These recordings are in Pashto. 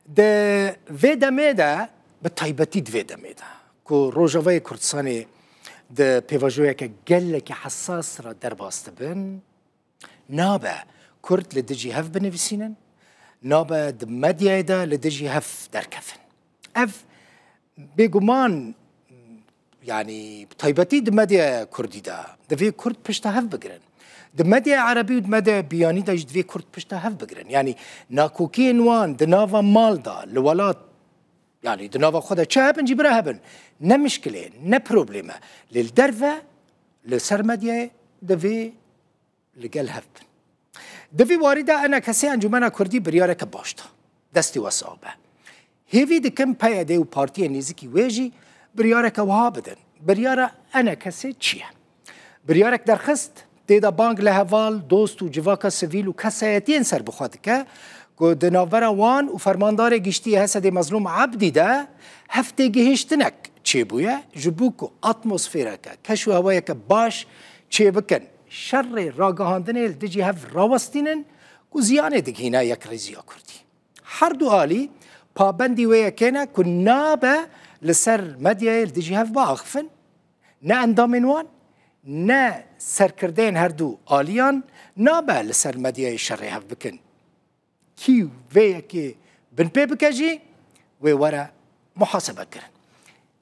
ده فيدا ميدا بتايبتي فيدا ميدا كو روجافاي كردستاني ده بيفاجويا كجلك حساس را درباست بن نابا كرد لدجي هف بنفسينن نابا دمديا دا لدجي هف دركفن اف بيجومان يعني بتايبتي دمديا كردي دا دفي كرد بشتا هف بقرن دمديا عربي ودمديا بياني دا جدفي كرد بشتا هف بقرن يعني ناكوكين وان دنافا مالدا لولات يعني دنافا خدا شابن جبرا هبن نا مشكلة نا بروبليما للدرفة لسرمديا دفي لقال هفن دفي واردة أنا كسي أنجمنا كردي بريارك باشتا دستي وصعبة هيفي دكم بايدي و بارتي نيزكي ويجي بريارك وهابدن بريارة أنا كسي تشيه بريارك درخست تيدا بانك لهوال دوست و جواكا سيفيل و كسايتين سر بخوادك كو دنافرا وان و فرماندار گشتي هسد مظلوم عبدي دا هفته گهشتنك چه بويا جبوكو اتموسفيرك كشو هوايك باش چه بكن شر راگهاندن دجي هف راوستينن كو زيانه دگهينا يك رزيا كردي هر دو حالي پابندي ويا كنا كو نابا لسر مديا دجي هف باخفن نا اندامن وان نا سرکردین هر دو آلیان نابا لسر مدیای شر هف بکن کی وی که بن پی بکجی وی ورا محاسبه کرن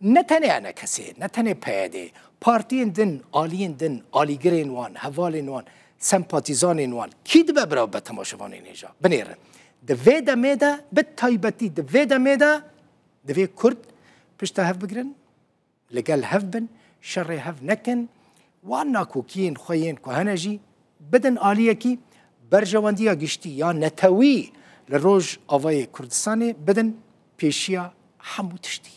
نتنه انا کسی نتنه پیاده پارتین دن آلیین دن آلیگرین وان هوالین وان سمپاتیزانین وان کی دبه برا به تماشوانین ایجا بنیرن دوی دمیده به تایبتی دوی دمیده دوی کرد پشتا هف بگرن لگل هف بن شر هف نکن وانا کوکین خوین کهنجی بدن آلیه کی برجواندیا گشتی یا نتوی لروج آوای کردستانی بدن پیشیا همو تشتی